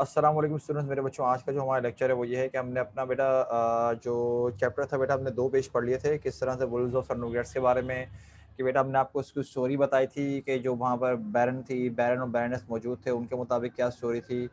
अस्सलाम वालेकुम स्टूडेंट्स, मेरे बच्चों। आज का जो हमारा लेक्चर है वो ये है कि हमने अपना बेटा जो चैप्टर था बेटा, हमने 2 पेज पढ़ लिए थे किस तरह से वुल्व्स ऑफ सनोग्रेट्स के बारे में। कि बेटा हमने आपको उसकी स्टोरी बताई थी कि जो वहाँ पर बैरन थी, बैरन और बैरनेस मौजूद थे, उनके मुताबिक क्या स्टोरी थी।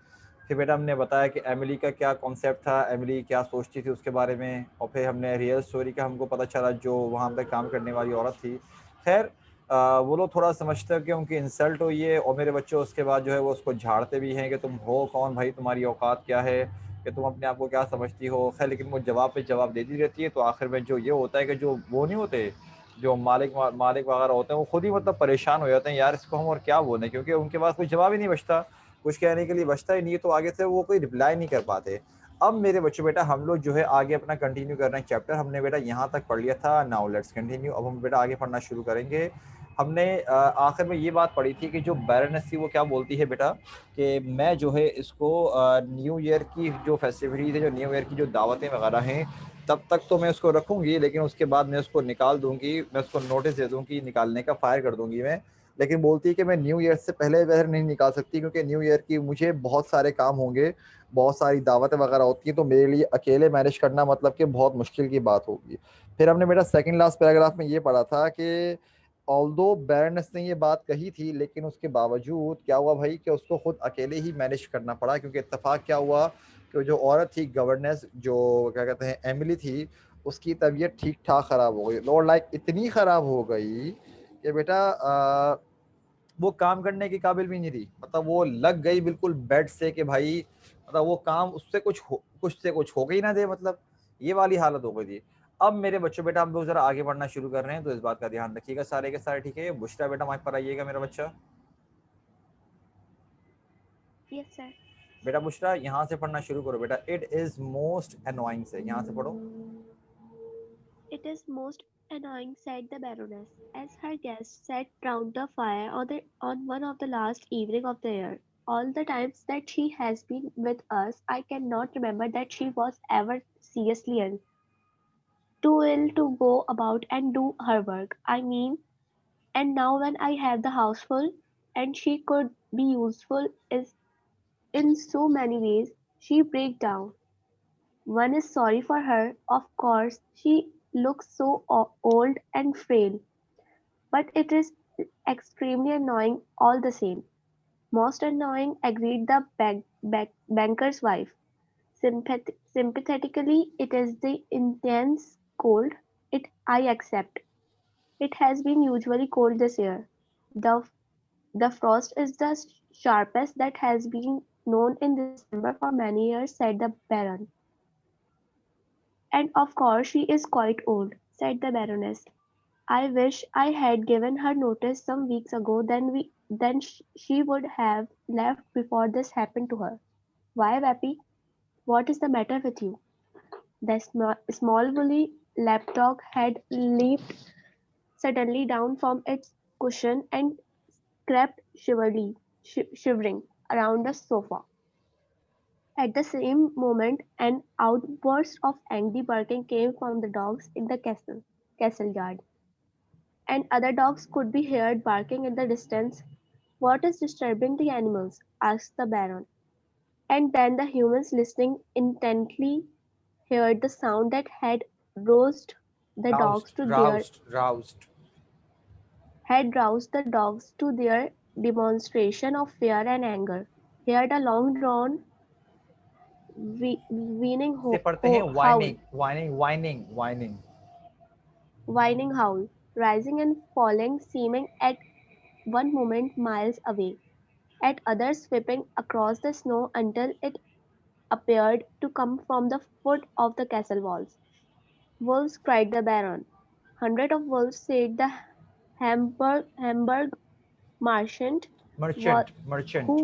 फिर बेटा हमने बताया कि एमिली का क्या कॉन्सेप्ट था, एमिली क्या सोचती थी उसके बारे में। और फिर हमने रियल स्टोरी का हमको पता चला जो वहाँ पर काम करने वाली औरत थी। खैर, वो लोग थोड़ा समझते हैं कि उनकी इंसल्ट हुई है, और मेरे बच्चों उसके बाद जो है वो उसको झाड़ते भी हैं कि तुम हो कौन भाई, तुम्हारी औकात क्या है, कि तुम अपने आप को क्या समझती हो। खैर, लेकिन वो जवाब पे जवाब देती रहती है। तो आखिर में जो ये होता है कि जो वो नहीं होते, जो मालिक मालिक वगैरह होते हैं, वो खुद ही मतलब परेशान हो जाते हैं, यार इसको हम और क्या बोलें, क्योंकि उनके पास कोई जवाब ही नहीं बचता, कुछ कहने के लिए बचता ही नहीं है, तो आगे से वो कोई रिप्लाई नहीं कर पाते। अब मेरे बच्चों बेटा हम लोग जो है आगे अपना कंटिन्यू कर रहे हैं चैप्टर। हमने बेटा यहाँ तक पढ़ लिया था, नाउ लेट्स कंटिन्यू। अब हम बेटा आगे पढ़ना शुरू करेंगे। हमने आखिर में ये बात पढ़ी थी कि जो बैरनेस थी वो क्या बोलती है बेटा, कि मैं जो है इसको न्यू ईयर की जो फेस्टिविटीज़ है, जो न्यू ईयर की जो दावतें वगैरह हैं, तब तक तो मैं उसको रखूँगी, लेकिन उसके बाद मैं उसको निकाल दूँगी, मैं उसको नोटिस दे दूँगी निकालने का, फायर कर दूँगी मैं। लेकिन बोलती है कि मैं न्यू ईयर से पहले वगैरह नहीं निकाल सकती, क्योंकि न्यू ईयर की मुझे बहुत सारे काम होंगे, बहुत सारी दावतें वगैरह होती हैं, तो मेरे लिए अकेले मैनेज करना मतलब कि बहुत मुश्किल की बात होगी। फिर हमने बेटा सेकंड लास्ट पैराग्राफ में ये पढ़ा था कि ऑल्दो बैरनेस ने ये बात कही थी, लेकिन उसके बावजूद क्या हुआ भाई कि उसको खुद अकेले ही मैनेज करना पड़ा, क्योंकि इत्तेफाक क्या हुआ कि जो औरत थी गवर्नेंस, जो क्या कहते हैं एमिली थी, उसकी तबीयत ठीक ठाक ख़राब हो गई। लॉर्ड लाइक इतनी ख़राब हो गई कि बेटा वो काम करने के काबिल भी नहीं रही। मतलब वो लग गई बिल्कुल बेड से कि भाई, मतलब वो काम उससे कुछ से कुछ हो गई ना दे, मतलब ये वाली हालत हो गई थी। अब मेरे बच्चों बेटा हम लोग जरा आगे बढ़ना शुरू कर रहे हैं, तो इस बात का ध्यान रखिएगा सारे के सारे, ठीक है। बुशरा बेटा माइक पर आइएगा मेरा बच्चा। Yes, sir. बेटा बुशरा यहाँ से पढ़ना शुरू करो बेटा। इट इज मोस्ट अनोइंग से यहाँ से पढ़ो। It is most annoying, said the Baroness, as her guests sat round the fire on one of the last evening of the year. All the times that she has been with us, I cannot remember that she was ever seriously ill. Too ill to go about and do her work, I mean, and now when I have the house full, and she could be useful is in so many ways, she breaks down. One is sorry for her, of course, she looks so old and frail, but it is extremely annoying all the same. Most annoying, agreed the banker's wife. Sympathetically, it is the intense cold. It I accept. It has been usually cold this year. The the frost is the sharpest that has been known in December for many years, said the Baron. And of course she is quite old, said the Baroness. I wish I had given her notice some weeks ago, then she would have left before this happened to her. Why, Vappy? What is the matter with you? The small woolly lapdog had leaped suddenly down from its cushion and crept shivering around the sofa. At the same moment, an outburst of angry barking came from the dogs in the castle yard, and other dogs could be heard barking in the distance. What is disturbing the animals? Asked the Baron. And then the humans, listening intently, heard the sound that the dogs roused to their roused roused had roused the dogs to their demonstration of fear and anger. Heard a long drawn, whining इसे पढ़ते हैं howl, whining whining whining whining. whining howl, rising and falling, seeming at one moment miles away, at others sweeping across the snow until it appeared to come from the foot of the castle walls. Wolves, cried the Baron. Hundreds of wolves, said the Hamburg merchant, merchant who merchant. was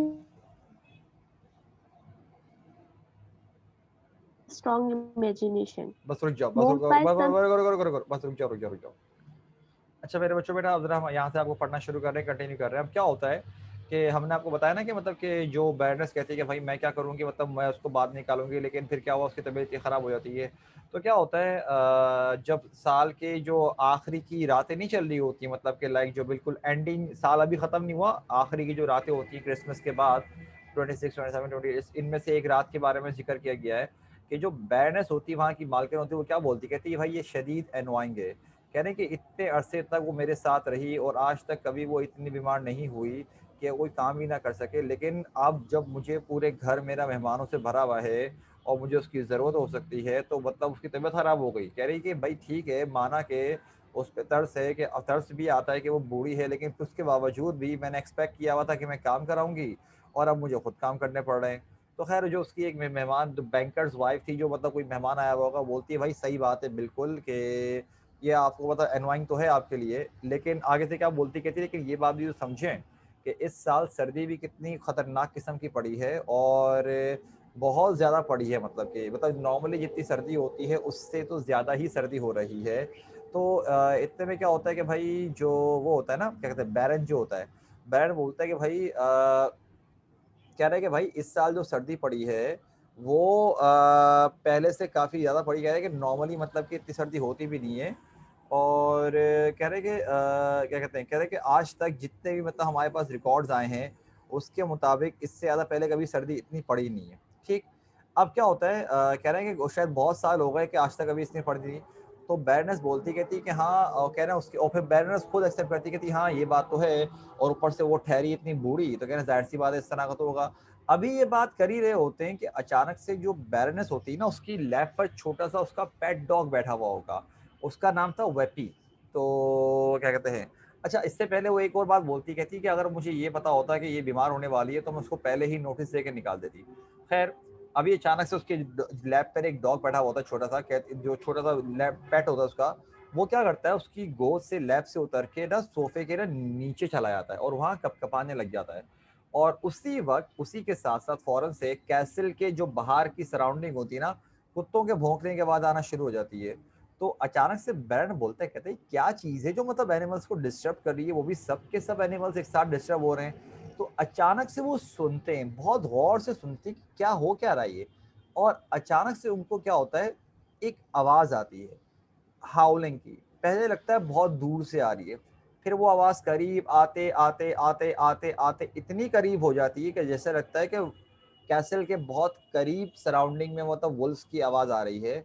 a strong imagination. बस रुक जाओ, बस रुक Moved जाओ, by some बस रुक जाओ, रुक जाओ, रुक जाओ। अच्छा मेरे बच्चों बेटा, अब जरा हम यहाँ से आपको पढ़ना शुरू कर रहे हैं, कंटिन्यू कर रहे हैं। अब क्या होता है कि हमने आपको बताया ना कि मतलब कि जो बैरनेस कहती है कि भाई मैं क्या करूँगी, मतलब मैं उसको बाद निकालूंगी, लेकिन फिर क्या हुआ, उसकी तबीयत ख़राब हो जाती है। तो क्या होता है, जब साल के जो आखिरी की रातें नहीं चल रही होती, मतलब कि लाइक जो बिल्कुल एंडिंग, साल अभी ख़त्म नहीं हुआ, आखिरी की जो रातें होती हैं क्रिसमस के बाद, 26, 27, 28 इनमें से एक रात के बारे में जिक्र किया गया है कि जो बैरनेस होती है वहाँ की मालकिन होती है, वो क्या बोलती, कहती है भाई ये शदीद एनवाइंग है। कह रहे हैं कि इतने अरसे तक वो मेरे साथ रही और आज तक कभी वो इतनी बीमार नहीं हुई कि कोई काम ही ना कर सके, लेकिन अब जब मुझे पूरे घर मेरा मेहमानों से भरा हुआ है और मुझे उसकी ज़रूरत हो सकती है, तो मतलब उसकी तबीयत ख़राब हो गई। कह रही कि भाई ठीक है, माना कि उस पे तरस है, कि तरस भी आता है कि वो बूढ़ी है, लेकिन उसके बावजूद भी मैंने एक्सपेक्ट किया हुआ था कि मैं काम कराऊंगी और अब मुझे खुद काम करने पड़ रहे हैं। तो खैर जो उसकी एक मेहमान, जो बैंकर्स वाइफ थी, जो मतलब कोई मेहमान आया हुआ होगा, बोलती है भाई सही बात है बिल्कुल कि ये आपको पता एनवाइंग तो है आपके लिए, लेकिन आगे से क्या बोलती, कहती है लेकिन ये बात भी तो समझें कि इस साल सर्दी भी कितनी खतरनाक किस्म की पड़ी है और बहुत ज़्यादा पड़ी है, मतलब कि मतलब नॉर्मली जितनी सर्दी होती है उससे तो ज़्यादा ही सर्दी हो रही है। तो इतने में क्या होता है कि भाई जो वो होता है ना, क्या कहते हैं, बैरन जो होता है, बैरन बोलता है कि भाई कह रहा है कि भाई इस साल जो सर्दी पड़ी है वो पहले से काफ़ी ज़्यादा पड़ी। कह रहे हैं कि नॉर्मली मतलब कि इतनी सर्दी होती भी नहीं है। और कह रहे हैं कि क्या कहते हैं, कह रहे हैं कि आज तक जितने भी मतलब हमारे पास रिकॉर्ड्स आए हैं उसके मुताबिक इससे ज़्यादा पहले कभी सर्दी इतनी पड़ी नहीं है। ठीक, अब क्या होता है, कह रहे हैं कि शायद बहुत साल हो गए कि आज तक कभी इतनी पड़ी नहीं। तो बैरनेस बोलती कहती कि हाँ, कह रहे हैं उसकी, और फिर बैरनेस खुद एक्सेप्ट करती कहती हाँ ये बात तो है, और ऊपर से वो ठहरी इतनी बूढ़ी, तो कह रहे जाहिर सी बात है इस तरह का तो होगा। अभी ये बात कर ही रहे होते हैं कि अचानक से जो बैरनेस होती है ना, उसकी लैब पर छोटा सा उसका पेट डॉग बैठा हुआ होगा, उसका नाम था वेपी। तो क्या कहते हैं, अच्छा इससे पहले वो एक और बात बोलती, कहती कि अगर मुझे ये पता होता कि ये बीमार होने वाली है तो मैं उसको पहले ही नोटिस दे के निकाल देती। खैर अभी अचानक से उसके लैब पर एक डॉग बैठा हुआ था छोटा सा, जो छोटा सा लैब पेट होता है उसका, वो क्या करता है उसकी गोद से लैब से उतर के ना सोफे के ना नीचे चला जाता है और वहाँ कपकपाने लग जाता है। और उसी वक्त उसी के साथ साथ फौरन से कैसल के जो बाहर की सराउंडिंग होती है ना, कुत्तों के भौंकने के बाद आना शुरू हो जाती है। तो अचानक से बैरन बोलता है, कहते हैं क्या चीज़ है जो मतलब एनिमल्स को डिस्टर्ब कर रही है, वो भी सब के सब एनिमल्स एक साथ डिस्टर्ब हो रहे हैं। तो अचानक से वो सुनते हैं, बहुत गौर से सुनते हैं कि क्या हो क्या रहा है ये। और अचानक से उनको क्या होता है, एक आवाज़ आती है हाउलिंग की। पहले लगता है बहुत दूर से आ रही है, फिर वो आवाज़ करीब आते आते आते आते आते इतनी करीब हो जाती है कि जैसे लगता है कि कैसल के बहुत करीब सराउंडिंग में मतलब वुल्फ्स की आवाज़ आ रही है।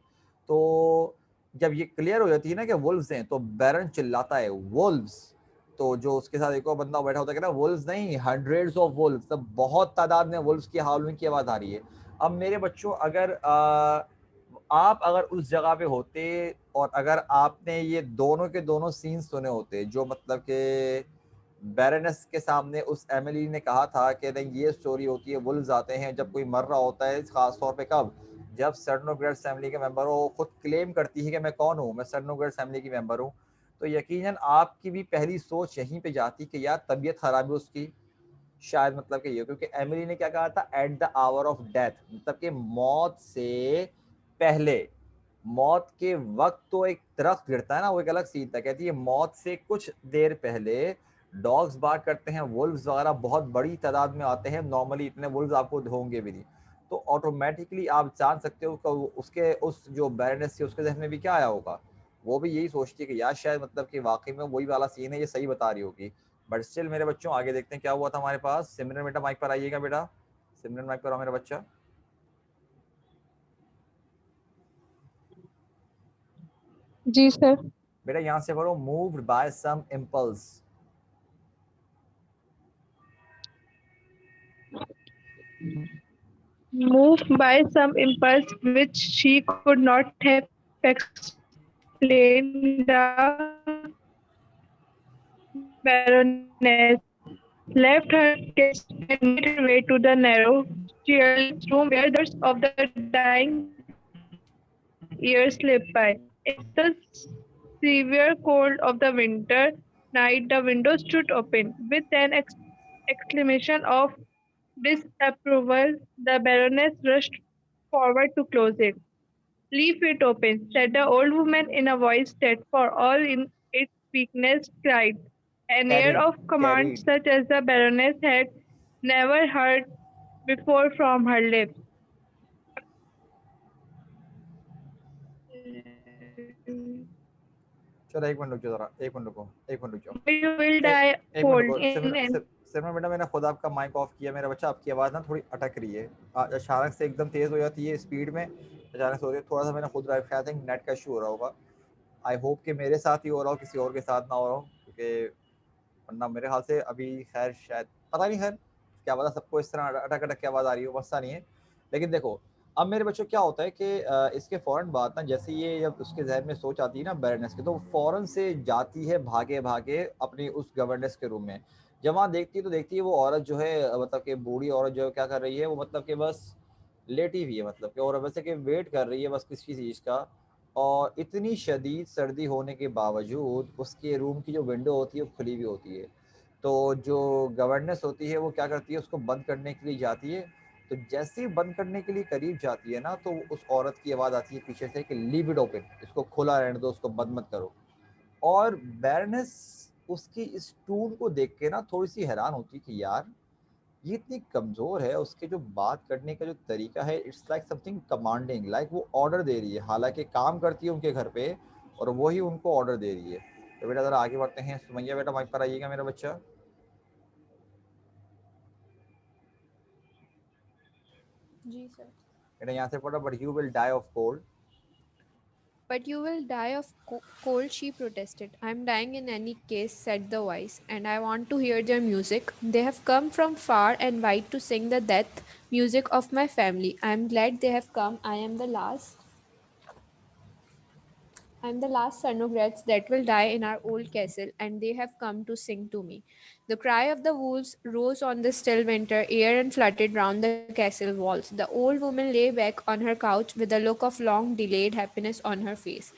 तो जब ये क्लियर हो जाती है ना कि वुल्फ्स हैं, तो बैरन चिल्लाता है वुल्फ्स। तो जो उसके साथ एक और बंदा बैठा होता है, कहता है वुल्फ्स नहीं, हंड्रेड्स ऑफ वुल्फ्स, सब बहुत तादाद में वुल्फ्स की हाउलिंग की आवाज़ आ रही है। अब मेरे बच्चों, अगर आप अगर उस जगह पे होते और अगर आपने ये दोनों के दोनों सीन सुने होते, जो मतलब के बैरनेस के सामने उस एमिली ने कहा था कि नहीं ये स्टोरी होती है, वुल्व्स आते हैं जब कोई मर रहा होता है, खास तौर पे कब, जब सर्नोग्रेट्स फैमिली के मेंबर हो, खुद क्लेम करती है कि मैं कौन हूँ, मैं सर्नोग्रेट्स फैमिली की मेंबर हूँ। तो यकीनन आपकी भी पहली सोच यहीं पे जाती कि यार तबीयत खराब है उसकी, शायद मतलब कि ये, क्योंकि एमिली ने क्या कहा था, at the hour of death, मतलब कि मौत से पहले, मौत के वक्त तो एक दरख्त गिरता है ना, वो एक अलग सीन था, कहती है मौत से कुछ देर पहले डॉग्स बार्क करते हैं, वुल्व्स वगैरह बहुत बड़ी तादाद में आते हैं, नॉर्मली इतने वुल्व्स आपको होंगे भी नहीं। तो ऑटोमेटिकली आप जान सकते हो उसके उस जो बैरनेस थी उसके जहन में भी क्या आया होगा, वो भी यही सोचती है कि यार शायद मतलब कि वाकई में वही वाला सीन है, ये सही बता रही होगी। बट स्टिल मेरे बच्चों आगे देखते हैं क्या हुआ था हमारे पास। सिमरन बेटा माइक पर आइएगा बेटा, सिमरन माइक पर आओ मेरा बच्चा। जी सर। बेटा यहाँ से पढ़ो, moved by some impulse. Moved by some impulse which she could not have explained, the Baroness left her guest and made her way to the narrow, cheerless room where the shadows of the dying years slipped by. In the severe cold of the winter night, the window stood open. With an exclamation of disapproval, the Baroness rushed forward to close it. Leave it open, said the old woman in a voice that, for all in its weakness, cried. An air carried, of command carried. such as the Baroness had never heard before from her lips. चलो एक minute रुक जाओ, जरा एक minute रुको, एक minute रुक जाओ, You will die एक मिनट cold रुको। in an सिमरन बेटा, मैंने खुद आपका माइक ऑफ किया। मेरा बच्चा, आपकी आवाज़ ना थोड़ी अटक रही है, अचानक से एकदम तेज़ हो जाती है स्पीड में, अचानक से हो रही है। थोड़ा सा मैंने खुद ड्राइव किया, आई थिंक नेट का इशू हो रहा होगा। आई होप कि मेरे साथ ही हो रहा हो, किसी और के साथ ना हो रहा हो, क्योंकि वरना मेरे ख्याल से अभी खैर शायद पता नहीं, खैर क्या पता सबको इस तरह अटक अटक की आवाज़ आ रही हो, मसला नहीं है। लेकिन देखो, अब मेरे बच्चों क्या होता है कि इसके फ़ौरन बाद ना, जैसे ये जब उसके जहन में सोच आती है ना बैरनेस की, तो फ़ौरन से जाती है भागे भागे अपनी उस गवर्नेंस के रूम में। जब वहाँ देखती है तो देखती है वो औरत जो है, मतलब कि बूढ़ी औरत जो है क्या कर रही है, वो मतलब कि बस लेटी हुई है, मतलब कि, और वैसे कि वेट कर रही है बस किसी चीज़ का। और इतनी शदीद सर्दी होने के बावजूद उसके रूम की जो विंडो होती है वो खुली हुई होती है। तो जो गवर्नेंस होती है वो क्या करती है, उसको बंद करने के लिए जाती है। तो जैसे ही बंद करने के लिए करीब जाती है ना, तो उस औरत की आवाज़ आती है पीछे से कि लीव इट ओपन, इसको खुला रहने दो, उसको बंद मत करो। और बैरनेस उसकी इस टून को देख के ना थोड़ी सी हैरान होती है कि यार ये इतनी कमज़ोर है, उसके जो बात करने का जो तरीका है, it's like something commanding, like वो ऑर्डर दे रही है, हालांकि काम करती है उनके घर पे और वही उनको ऑर्डर दे रही है। तो बेटा ज़रा आगे बढ़ते हैं। सुमैया बेटा माइक पर आइएगा मेरा बच्चा। जी सर। बेटा यहाँ से पढ़ो, but you will die of cold. But you will die of cold, she protested. I'm dying in any case, said the voice, and I want to hear their music. They have come from far and wide to sing the death music of my family. I'm glad they have come. I'm the last Cernograts that will die in our old castle, and they have come to sing to me. The cry of the wolves rose on the still winter air and fluttered round the castle walls. The old woman lay back on her couch with a look of long delayed happiness on her face.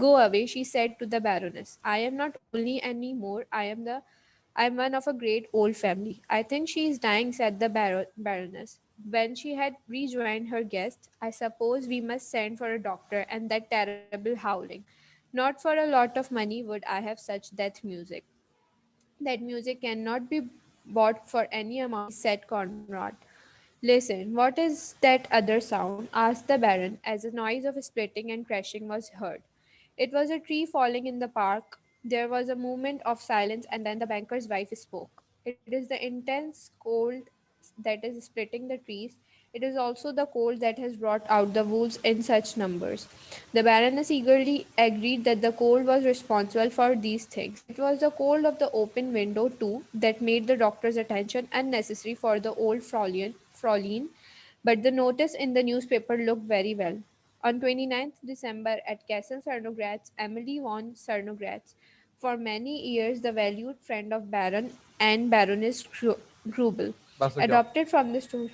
Go away, she said to the Baroness. I am not only any more, I am one of a great old family. I think she is dying, said the Baroness. When she had rejoined her guest, I suppose we must send for a doctor and that terrible howling. Not for a lot of money would I have such death music. That music cannot be bought for any amount, said Conrad. Listen, what is that other sound? Asked the Baron, as a noise of splitting and crashing was heard. It was a tree falling in the park. There was a moment of silence, and then the banker's wife spoke. It is the intense cold that is splitting the trees. It is also the cold that has brought out the wolves in such numbers. The Baroness eagerly agreed that the cold was responsible for these things. It was the cold of the open window, too, that made the doctor's attention unnecessary for the old Fraulein, but the notice in the newspaper looked very well. On 29th December at Castle Cernogratz, Emily von Cernogratz, for many years the valued friend of Baron and Baroness Grubel, बस रुक जाओ, adopted from the store.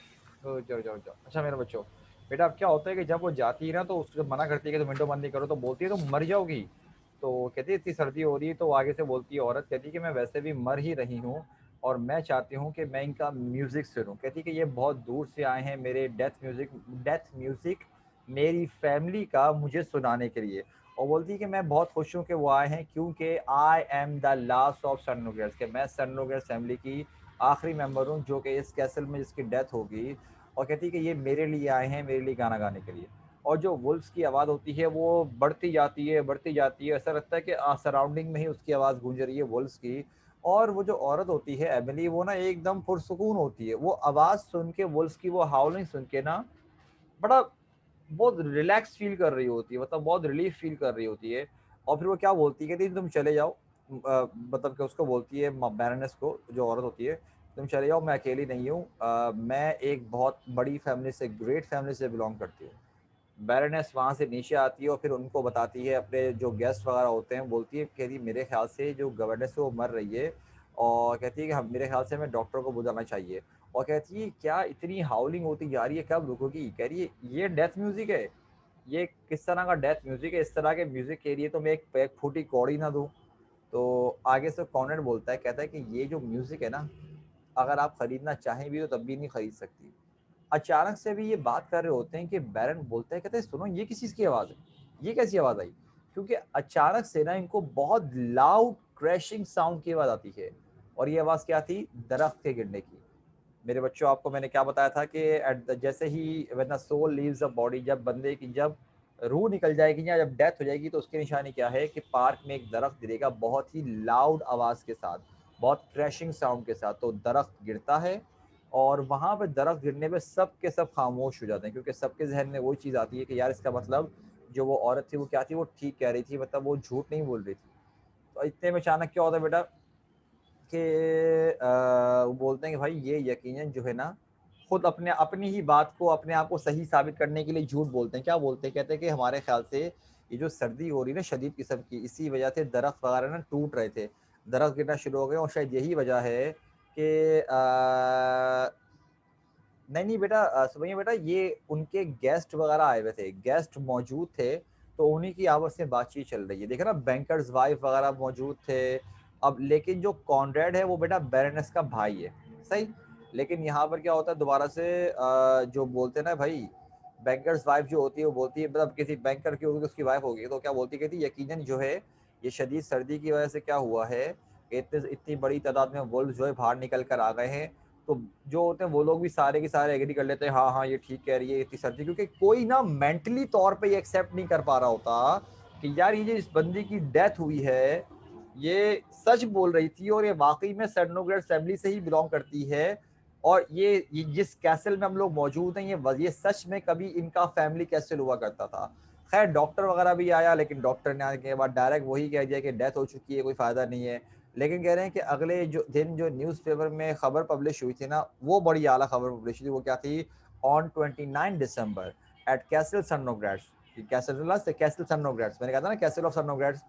जाओ। अच्छा मेरे बच्चों, बेटा अब क्या होता है कि जब वो जाती है ना, तो उसको जब मना करती है कि तुम विंडो बंद नहीं करो, तो बोलती है तुम मर जाओगी। तो कहती है इतनी सर्दी हो रही है, तो आगे से बोलती है औरत, कहती है कि मैं वैसे भी मर ही रही हूँ और मैं चाहती हूँ कि मैं इनका म्यूज़िक सुनूँ। कहती है कि ये बहुत दूर से आए हैं मेरे डेथ म्यूज़िक मेरी फैमिली का मुझे सुनाने के लिए। और बोलती है कि मैं बहुत खुश हूँ कि वो आए हैं, क्योंकि I am the last of सनोगर्स, के मैं सनोगर्स फैमिली की आखिरी मेंबर हूँ जो कि इस कैसल में जिसकी डेथ होगी। और कहती है कि ये मेरे लिए आए हैं, मेरे लिए गाना गाने के लिए। और जो वुल्फ्स की आवाज़ होती है वो बढ़ती जाती है, बढ़ती जाती है, ऐसा लगता है कि सराउंडिंग में ही उसकी आवाज़ गूंज रही है वुल्फ्स की। और वो जो औरत होती है एमिली, वो ना एकदम पुरसुकून होती है, वो आवाज़ सुन के, वुल्फ्स की वो हाउलिंग सुन के ना बड़ा बहुत रिलैक्स फील कर रही होती है, मतलब बहुत रिलीफ फील कर रही होती है। और फिर वो क्या बोलती है, कहती तुम चले जाओ, मतलब कि उसको बोलती है बैरनेस को, जो औरत होती है, तुम चले जाओ, मैं अकेली नहीं हूँ, मैं एक बहुत बड़ी फैमिली से, ग्रेट फैमिली से बिलोंग करती हूँ। बैरनेस वहाँ से नीचे आती है और फिर उनको बताती है, अपने जो गेस्ट वगैरह होते हैं, बोलती है, कहती मेरे ख्याल से जो गवर्नेंस है वो मर रही है। और कहती है कि हम, मेरे ख्याल से हमें डॉक्टर को बुलाना चाहिए। और कहती है क्या इतनी हाउलिंग होती जा रही है, कब रुकोगी? कह रही है ये डेथ म्यूजिक है, ये किस तरह का डेथ म्यूजिक है, इस तरह के म्यूजिक के लिए तो मैं एक फूटी कौड़ी ना दूँ। तो आगे से कॉर्नेट बोलता है, कहता है कि ये जो म्यूजिक है ना, अगर आप खरीदना चाहें भी तो तब भी नहीं खरीद सकती। अचानक से भी ये बात कर रहे होते हैं कि बैरन बोलता है, कहते हैं सुनो ये किस चीज़ की आवाज़ है, ये कैसी आवाज़ आई? क्योंकि अचानक से ना इनको बहुत लाउड क्रैशिंग साउंड की आवाज़ आती है। और ये आवाज़ क्या थी? दरख्त के गिरने की। मेरे बच्चों, आपको मैंने क्या बताया था कि जैसे ही when the soul leaves the body, जब बंदे की, जब रूह निकल जाएगी या जब डेथ हो जाएगी तो उसकी निशानी क्या है कि पार्क में एक दरख्त गिरेगा बहुत ही लाउड आवाज़ के साथ, बहुत क्रैशिंग साउंड के साथ। तो दरख्त गिरता है और वहाँ पे दरख्त गिरने पे सब के सब खामोश हो जाते हैं, क्योंकि सबके जहन में वही चीज़ आती है कि यार इसका मतलब जो वो औरत थी वो क्या थी, वो ठीक कह रही थी, मतलब वो झूठ नहीं बोल रही थी। तो इतने में अचानक क्या होता है बेटा कि वो बोलते हैं कि भाई ये यकीनन जो है ना खुद अपने अपनी ही बात को अपने आप को सही साबित करने के लिए झूठ बोलते हैं। क्या बोलते हैं? कहते हैं कि हमारे ख्याल से ये जो सर्दी हो रही है ना शदीद किस्म की, इसी वजह से दरख्त वगैरह ना टूट रहे थे, दरख्त गिरना शुरू हो गए, और शायद यही वजह है कि नहीं नहीं बेटा, सुनिए बेटा, ये उनके गेस्ट वगैरह आए हुए थे, गेस्ट मौजूद थे, तो उन्हीं की आपस में बातचीत चल रही है। देखा ना, बैंकर्स वाइफ वगैरह मौजूद थे। अब लेकिन जो कॉनरेड है वो बेटा बैरनेस का भाई है, सही। लेकिन यहाँ पर क्या होता है दोबारा से, जो बोलते हैं ना भाई, बैंकर्स वाइफ जो होती है वो बोलती है, मतलब किसी बैंकर की होगी तो उसकी वाइफ होगी, तो क्या बोलती है, कहती यकीनन जो है ये शदीद सर्दी की वजह से क्या हुआ है, इतनी इतनी बड़ी तादाद में वुल्फ जो है बाहर निकल कर आ गए हैं। तो जो होते हैं वो लोग भी सारे के सारे एग्री कर लेते हैं, हाँ हाँ ये ठीक कह रही है इतनी सर्दी, क्योंकि कोई ना मेंटली तौर पे ये एक्सेप्ट नहीं कर पा रहा होता कि यार ये जो इस बंदी की डेथ हुई है ये सच बोल रही थी और ये वाकई में सर्नोग्रेड फैमिली से ही बिलोंग करती है, और ये जिस कैसल में हम लोग मौजूद हैं ये सच में कभी इनका फैमिली कैसल हुआ करता था। खैर डॉक्टर वगैरह भी आया, लेकिन डॉक्टर ने आने के बाद डायरेक्ट वही कह दिया कि डेथ हो चुकी है, कोई फ़ायदा नहीं है। लेकिन कह रहे हैं कि अगले जो दिन जो न्यूज़पेपर में खबर पब्लिश हुई थी ना, वो बड़ी आला खबर पब्लिश हुई थी। वो क्या थी? ऑन 29 दिसंबर एट कैसल सर्नोग्रेड्स, कैसल सर्नोग्रेड्स, मैंने कहा था ना कैसल ऑफ सर्नोग्रेड्स,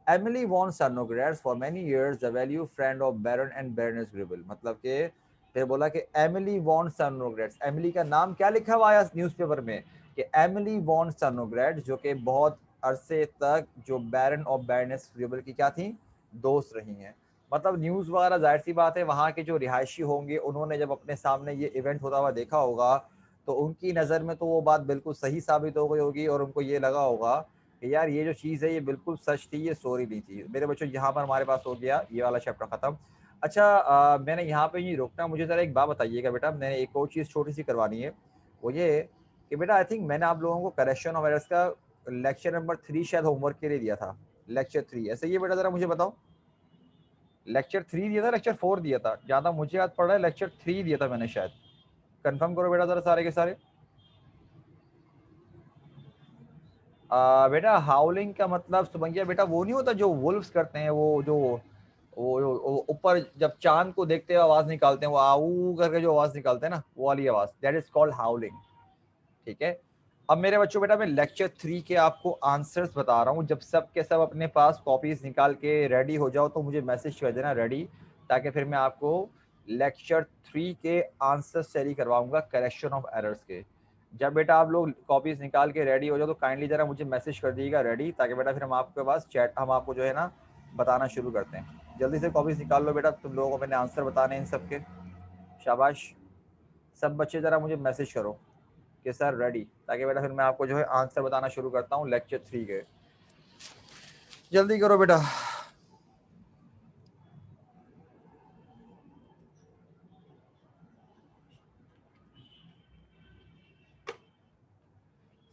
एमिली वॉन सर्नोग्रेड्स for many years the value friend of baron and baroness Gribble. मतलब कि फिर बोला कि एमिली वॉन सर्नोग्रेड्स, एमिली का नाम क्या लिखा हुआ आया न्यूज़पेपर में कि एमिली वॉन सर्नोग्रेड्स, जो कि बहुत अरसे तक जो बैरन ऑफ बैरनेस ग्रिबल की क्या थी, दोस्त रही हैं। मतलब न्यूज़ वगैरह जाहिर सी बात है वहाँ के जो रिहायशी होंगे उन्होंने जब अपने सामने ये इवेंट होता हुआ देखा होगा तो उनकी नज़र में तो वो बात बिल्कुल सही साबित हो गई होगी, और उनको ये लगा होगा कि यार ये जो चीज़ है ये बिल्कुल सच थी, ये स्टोरी नहीं थी। मेरे बच्चों यहाँ पर हमारे पास हो गया ये वाला चैप्टर ख़त्म। अच्छा, मैंने यहाँ पे ही रोकना, मुझे ज़रा एक बात बताइएगा बेटा, मैंने एक और चीज़ छोटी सी करवानी है। वो ये कि बेटा आई थिंक मैंने आप लोगों को करेक्शन ऑफ एरर्स का लेक्चर नंबर 3 शायद होमवर्क के लिए दिया था, लेक्चर 3 ऐसे ही बेटा, ज़रा मुझे बताओ। लेक्चर 3 दिया था, लेक्चर 4 दिया था, ज़्यादा मुझे याद पड़ रहा है लेक्चर 3 दिया था मैंने शायद। कंफर्म करो बेटा ज़रा सारे के सारे। बेटा हाउलिंग का मतलब समझिए बेटा, वो नहीं होता जो वुल्फ्स करते हैं, वो जो वो ऊपर जब चांद को देखते हैं आवाज निकालते हैं, वो आऊ करके जो आवाज निकालते हैं ना, वो वाली आवाज, दैट इज कॉल्ड हाउलिंग। ठीक है। अब मेरे बच्चों बेटा मैं लेक्चर 3 के आपको आंसर्स बता रहा हूँ, जब सब के सब अपने पास कॉपीज निकाल के रेडी हो जाओ तो मुझे मैसेज कर देना रेडी, ताकि फिर मैं आपको लेक्चर 3 के आंसर्स शेयर करवाऊंगा करेक्शन ऑफ एरर्स के। जब बेटा आप लोग कॉपीज निकाल के रेडी हो जाओ तो काइंडली जरा मुझे मैसेज कर दीजिएगा रेडी, ताकि बेटा फिर हम आपके पास चैट, हम आपको जो है ना बताना शुरू करते हैं। जल्दी से कॉपीज निकाल लो बेटा, तुम लोगों को मैंने आंसर बताने इन सब के। शाबाश, सब बच्चे जरा मुझे मैसेज करो कि सर रेडी, ताकि बेटा फिर मैं आपको जो है आंसर बताना शुरू करता हूँ लेक्चर 3 के। जल्दी करो बेटा।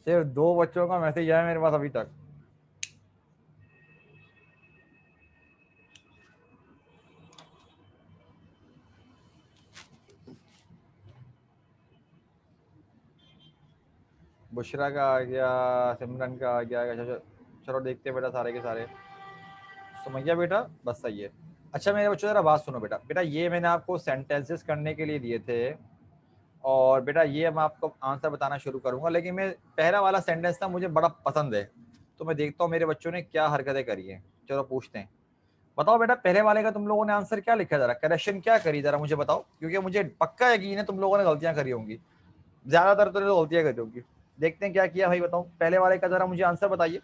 सिर्फ 2 बच्चों का मैसेज आया मेरे पास अभी तक। बुशरा का आ गया, सिमरन का आ गया। चलो देखते हैं बेटा सारे के सारे। सुमैया बेटा बस सही है। अच्छा मेरे बच्चों जरा बात सुनो बेटा, बेटा ये मैंने आपको सेंटेंसेस करने के लिए दिए थे, और बेटा ये मैं आपको आंसर बताना शुरू करूंगा, लेकिन मैं पहला वाला सेंटेंस ना मुझे बड़ा पसंद है, तो मैं देखता हूँ मेरे बच्चों ने क्या हरकतें करी हैं। चलो पूछते हैं। बताओ बेटा पहले वाले का तुम लोगों ने आंसर क्या लिखा, जरा करेक्शन क्या करी जरा मुझे बताओ, क्योंकि मुझे पक्का यकीन है तुम लोगों ने गलतियां करी होंगी, ज्यादातर तो गलतियां करी होंगी। देखते हैं क्या किया भाई, बताओ पहले वाले का जरा मुझे आंसर बताइए।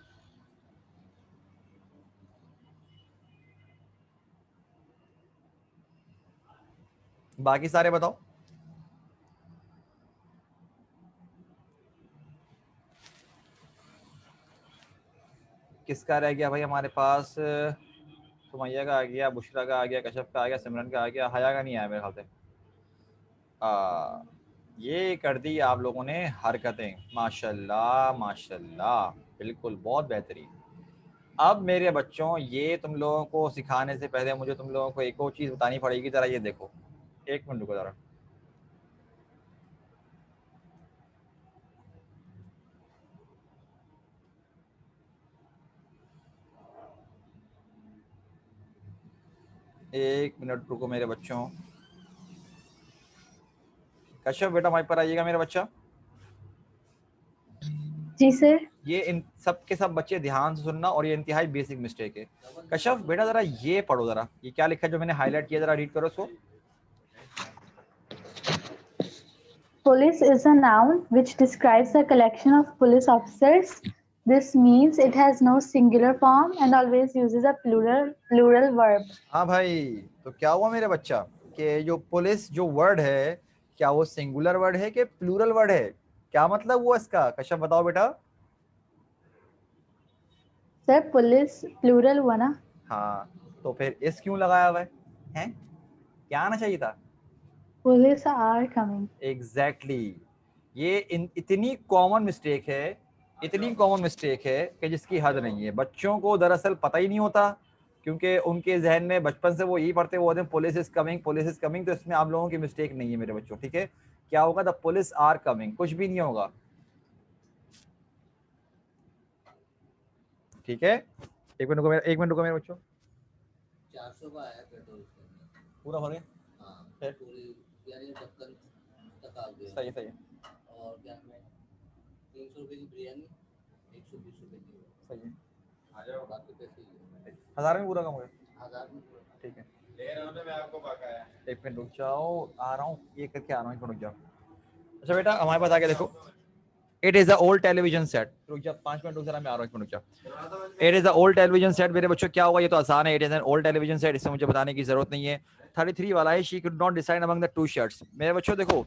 बाकी सारे बताओ। किसका रह गया भाई हमारे पास? सुमैया का आ गया, बुशरा का आ गया, कशफ का आ गया, सिमरन का आ गया, हया का नहीं आया मेरे ख्याल से। ये कर दी आप लोगों ने हरकतें, माशाल्लाह माशाल्लाह, बिल्कुल बहुत बेहतरीन। अब मेरे बच्चों, ये तुम लोगों को सिखाने से पहले मुझे तुम लोगों को एक और चीज़ बतानी पड़ेगी। ज़रा ये देखो, एक मिनट रुको ज़रा। एक मिनट रुको मेरे बच्चों। कश्यप बेटा माइक पर आइएगा मेरा बच्चा। जी सर। ये इन सब के सब बच्चे ध्यान से सुनना, और ये इंतहाई बेसिक मिस्टेक है। कश्यप बेटा ज़रा ये पढ़ो, ज़रा ये क्या लिखा है जो मैंने हाईलाइट किया, ज़रा रीड करो इसको। Police is a noun which describes a collection of police officers. This means it has no singular form and always uses a plural verb. हाँ भाई, तो क्या हुआ मेरे बच्चा कि जो पुलिस जो वर्ड है, क्या वो सिंगुलर वर्ड है कि प्लूरल वर्ड है? क्या मतलब हुआ इसका? कश्यप बताओ बेटा। Sir, police plural हुआ ना? हाँ, तो फिर इस क्यों लगाया हुआ है? हैं? क्या आना चाहिए था? Police are coming. एग्जैक्टली ये इतनी कॉमन मिस्टेक है, इतनी कॉमन मिस्टेक है कि जिसकी हद नहीं है। बच्चों को दरअसल पता ही नहीं होता, क्योंकि उनके जहन में बचपन से वो यही पढ़ते हुए हैं police is coming, police is coming. तो इसमें आप लोगों की मिस्टेक नहीं है मेरे बच्चों, ठीक है? क्या होगा? द पुलिस आर कमिंग, कुछ भी नहीं होगा, ठीक है? एक मिनट रुको मेरे बच्चों। 400 का आया पेट्रोल पूरा हो गया? हाँ फिर? पूरी यानी ढक्कन तक आ गया। सही है। और क्या मैं 300 रुपये की बिरयानी 120 रुपये की सही है। आ जाओ बाकी पैसे ही 1000 में पूरा कम हो गया, 1000 में पूरा। ठीक है। ले रहा हूं मैं आपको बकाया। एक मिनट रुक जाओ, आ रहा हूँ, ये करके आ रहा हूँ, एक मिनट रुक जाओ। अच्छा बेटा हमारे पास आके देखो, it is the old television set. रुक जा 5 मिनट रुक जरा, मैं आ रहा हूँ, एक मिनट रुक जा। It is the old television set. मेरे बच्चों क्या हुआ? ये तो आसान है, it is an old television set, इससे मुझे बताने की जरूरत नहीं है। 33 वाला है, she could not decide among the two shirts. मेरे बच्चों देखो,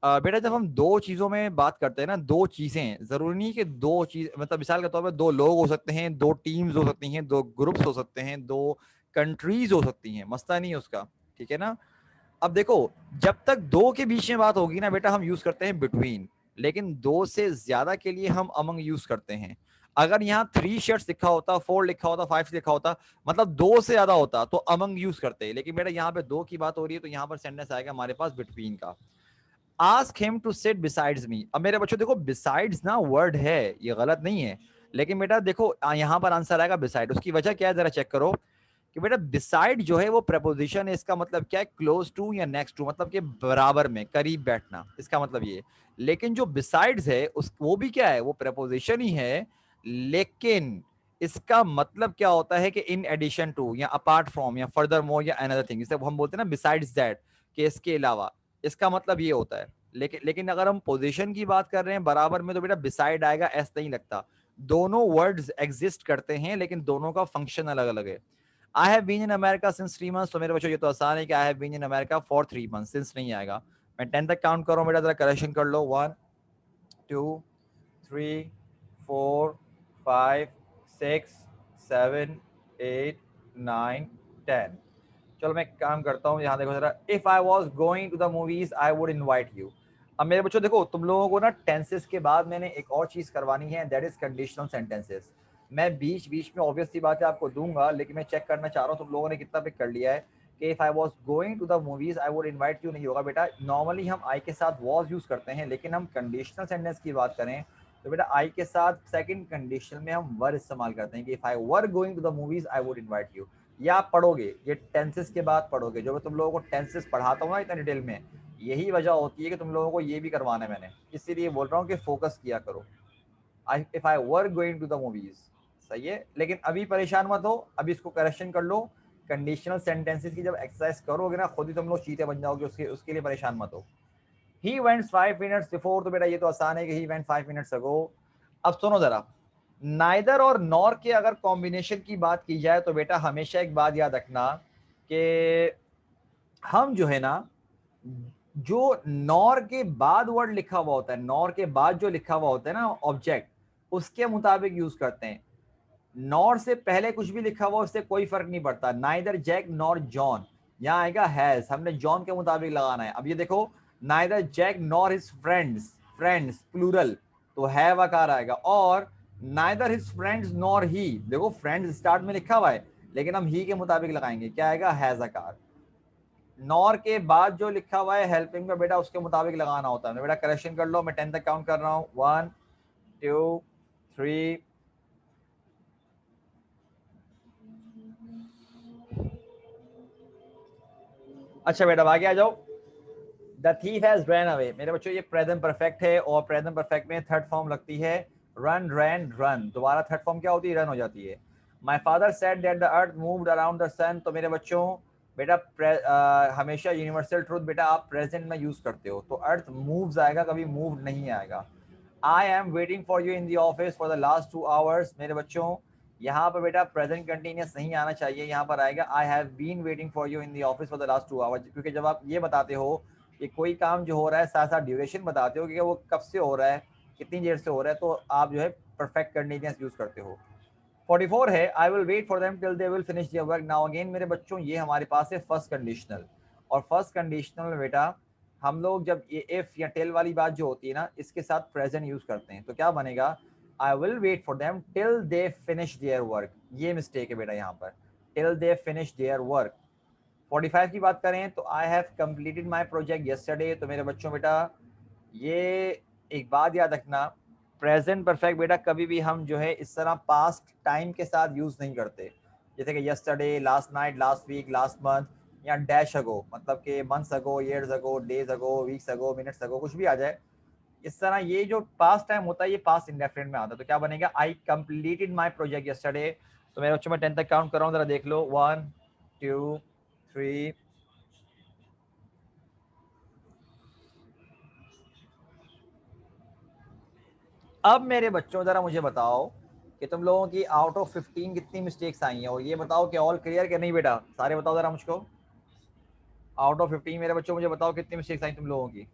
बेटा जब हम दो चीजों में बात करते हैं ना, दो चीजें, जरूरी नहीं कि दो चीज, मतलब मिसाल के तौर पर दो लोग हो सकते हैं, दो टीम्स हो सकती हैं, दो ग्रुप्स हो सकते हैं, दो कंट्रीज हो सकती हैं, मसला नहीं है उसका, ठीक है ना? अब देखो, जब तक दो के बीच में बात होगी ना बेटा, हम यूज करते हैं बिटवीन, लेकिन दो से ज्यादा के लिए हम अमंग यूज करते हैं। अगर यहाँ 3 शर्ट्स लिखा होता, 4 लिखा होता, 5 लिखा होता, मतलब दो से ज्यादा होता, तो अमंग यूज करते हैं। लेकिन बेटा यहाँ पे दो की बात हो रही है, तो यहाँ पर सेंटेंस आएगा हमारे पास बिटवीन का। Ask him to sit besides me. अब मेरे बच्चों देखो, बिसाइड्स ना वर्ड है, ये गलत नहीं है, लेकिन बेटा देखो यहाँ पर आंसर आएगा बिसाइड। उसकी वजह क्या है जरा चेक करो कि बेटा बिसाइड जो है वो प्रेपोजिशन है, इसका मतलब क्या है? क्लोज टू या नेक्स्ट टू, मतलब कि बराबर में, करीब बैठना, इसका मतलब ये। लेकिन जो बिसाइड्स है उस वो भी क्या है? वो प्रेपोजिशन ही है, लेकिन इसका मतलब क्या होता है कि इन एडिशन टू या अपार्ट फ्रॉम या फर्दर मोर या अनदर थिंग, इसे हम बोलते हैं ना बिसाइड्स दैट, कि इसके अलावा, इसका मतलब ये होता है। लेकिन अगर हम पोजीशन की बात कर रहे हैं बराबर में, तो बेटा बिसाइड आएगा, एस नहीं लगता। दोनों वर्ड्स एग्जिस्ट करते हैं, लेकिन दोनों का फंक्शन अलग अलग है। I have been in America since 3 months, तो मेरे बच्चों ये तो आसान है कि I have been in America for 3 months, since नहीं आएगा। मैं 10 तक काउंट कर रहा हूँ बेटा, जरा करेक्शन कर लो। 1 2 3 4 5 6 7 8 9 10। चलो मैं काम करता हूँ, यहाँ देखो जरा। If I was going to the movies I would invite you. अब मेरे बच्चों देखो, तुम लोगों को ना टेंसेस के बाद मैंने एक और चीज करवानी है, दैट इज कंडीशनल सेंटेंसेस। मैं बीच बीच में ऑब्वियसली बात है आपको दूंगा, लेकिन मैं चेक करना चाह रहा हूँ तुम लोगों ने कितना पिक कर लिया है कि if I was going to the movies I would invite you नहीं होगा बेटा। नॉर्मली हम आई के साथ वॉज यूज करते हैं, लेकिन हम कंडीशनल सेंटेंस की बात करें तो बेटा आई के साथ सेकंड कंडीशन में हम वर इस्तेमाल करते हैं कि if I were going to the movies I would invite you. या आप पढ़ोगे, ये टेंसेस के बाद पढ़ोगे, जो मैं तुम लोगों को टेंसेस पढ़ाता हूँ ना इतना डिटेल में, यही वजह होती है कि तुम लोगों को ये भी करवाना है मैंने, इसीलिए बोल रहा हूँ कि फोकस किया करो। If I were going to the movies, सही है। लेकिन अभी परेशान मत हो, अभी इसको करेक्शन कर लो। कंडीशनल सेंटेंसेस की जब एक्सरसाइज करोगे ना, खुद ही तुम लोग चीते बन जाओगे, उसके लिए परेशान मत हो। ही वेंट 5 minutes बिफोर, तो बेटा ये तो आसान है कि ही वेंट 5 minutes अगो। अब सुनो जरा, नाइदर और नॉर के अगर कॉम्बिनेशन की बात की जाए तो बेटा हमेशा एक बात याद रखना कि हम जो है ना, जो नॉर के बाद वर्ड लिखा हुआ होता है, नॉर के बाद जो लिखा हुआ होता है ना ऑब्जेक्ट, उसके मुताबिक यूज करते हैं। नॉर से पहले कुछ भी लिखा हुआ उससे कोई फर्क नहीं पड़ता। नाइदर जैक नॉर जॉन, यहाँ आएगा हैज, हमने जॉन के मुताबिक लगाना है। अब ये देखो, neither Jack nor his friends, friends plural तो हैव आकार आएगा, और neither his friends nor he, देखो फ्रेंड्स स्टार्ट में लिखा हुआ है लेकिन हम ही के मुताबिक लगाएंगे, क्या आएगा हैज आकार। नॉर के बाद जो लिखा हुआ है हेल्पिंग में बेटा उसके मुताबिक लगाना होता है। बेटा करेक्शन कर लो, मैं 10 तक काउंट कर रहा हूँ, 1 2 3। अच्छा बेटा आगे आ जाओ। The thief has run away, मेरे बच्चों ये प्रेजेंट परफेक्ट है और प्रेजेंट परफेक्ट में थर्ड फॉर्म लगती है रन, रैन, रन, दोबारा थर्ड फॉर्म क्या होती है, रन हो जाती है। My father said that the earth moved around the sun, तो मेरे बच्चों बेटा हमेशा यूनिवर्सल ट्रूथ बेटा आप प्रेजेंट में यूज करते हो, तो अर्थ मूव्स आएगा, कभी मूव नहीं आएगा। I am waiting for you in the office for the last 2 hours, मेरे बच्चों यहाँ पर बेटा प्रेजेंट कंटिन्यूस नहीं आना चाहिए, यहाँ पर आएगा I have been waiting for you in the office for the last 2 hours, क्योंकि जब आप ये बताते हो कि कोई काम जो हो रहा है साथ साथ ड्यूरेशन बताते हो कि वो कब से हो रहा है, कितनी देर से हो रहा है, तो आप जो है परफेक्ट कंटिन्यूस यूज करते हो। 44 है I will wait for them till they will finish their work. Now again मेरे बच्चों ये हमारे पास है फर्स्ट कंडीशनल, और फर्स्ट कंडीशनल में बेटा हम लोग जब ये इफ या टेल वाली बात जो होती है ना इसके साथ प्रेजेंट यूज करते हैं, तो क्या बनेगा I will wait for them till they finish their work, ये मिस्टेक है बेटा यहाँ पर, till they finish their work. 45 की बात करें तो I have completed my project yesterday, तो मेरे बच्चों बेटा ये एक बात याद रखना, प्रेजेंट परफेक्ट बेटा कभी भी हम जो है इस तरह पास्ट टाइम के साथ यूज नहीं करते, जैसे कि yesterday, last night, last week, last month, या डैश अगो, मतलब कि months ago, years ago, days ago, weeks ago, minutes ago, कुछ भी आ जाए इस तरह। ये जो पास्ट टाइम होता है ये पास्ट इंडेफिनिट में आता है, तो क्या बनेगा I completed my project yesterday. तो मेरे बच्चों में 10 तक काउंट कर रहा हूँ, जरा देख लो, 1 2 3। अब मेरे बच्चों जरा मुझे बताओ कि तुम लोगों की आउट ऑफ 15 कितनी मिस्टेक्स आई हैं, और ये बताओ कि ऑल क्लियर कि नहीं बेटा, सारे बताओ जरा मुझको। आउट ऑफ 15 मेरे बच्चों मुझे बताओ कितनी मिस्टेक्स आई तुम लोगों की।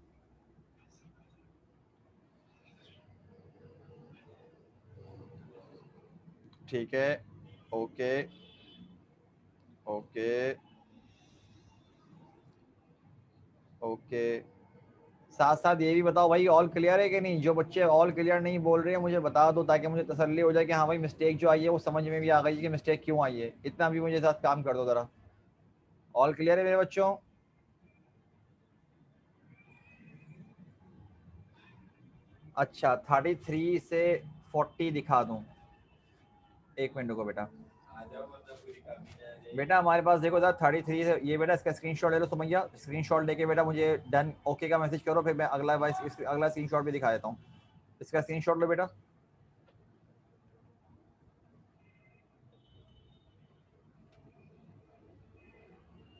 ठीक है, ओके ओके ओके। साथ साथ ये भी बताओ भाई ऑल क्लियर है कि नहीं, जो बच्चे ऑल क्लियर नहीं बोल रहे हैं मुझे बता दो, ताकि मुझे तसल्ली हो जाए कि हाँ भाई मिस्टेक जो आई है वो समझ में भी आ गई कि मिस्टेक क्यों आई है, इतना भी मुझे साथ काम कर दो जरा। ऑल क्लियर है मेरे बच्चों? अच्छा 33 से 40 दिखा दूं, एक मिनट को बेटा। बेटा हमारे पास देखो जरा 33 से ये बेटा इसका स्क्रीनशॉट ले लो सुमैया, स्क्रीनशॉट लेके बेटा मुझे डन ओके का मैसेज करो, फिर मैं अगला अगला स्क्रीनशॉट भी दिखा देता हूँ। इसका स्क्रीनशॉट लो बेटा।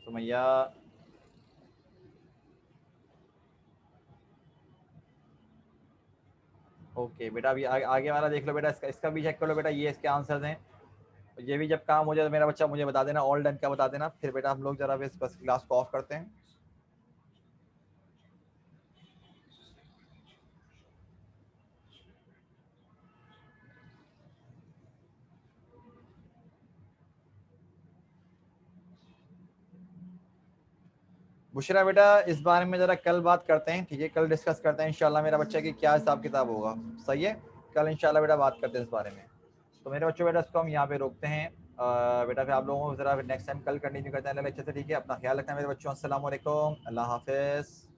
सुमैया ओके बेटा, अभी आगे वाला देख लो बेटा, इसका भी चेक कर लो बेटा, ये इसके आंसर्स हैं। ये भी जब काम हो जाए तो मेरा बच्चा मुझे बता देना, ऑल डन का बता देना, फिर बेटा हम लोग जरा बस क्लास को ऑफ करते हैं। बुशरा बेटा इस बारे में जरा कल बात करते हैं, ठीक है, कल डिस्कस करते हैं इंशाल्लाह मेरा बच्चा की क्या हिसाब किताब होगा, सही है, कल इंशाल्लाह बेटा बात करते हैं इस बारे में। तो मेरे बच्चों बेटा इसको हम यहाँ पे रोकते हैं बेटा, फिर आप लोगों को जरा नेक्स्ट टाइम कल कंटिन्यू करते हैं लेक्चर से, ठीक है, अपना ख्याल रखना मेरे बच्चों, अस्सलाम वालेकुम, अल्लाह हाफिज़।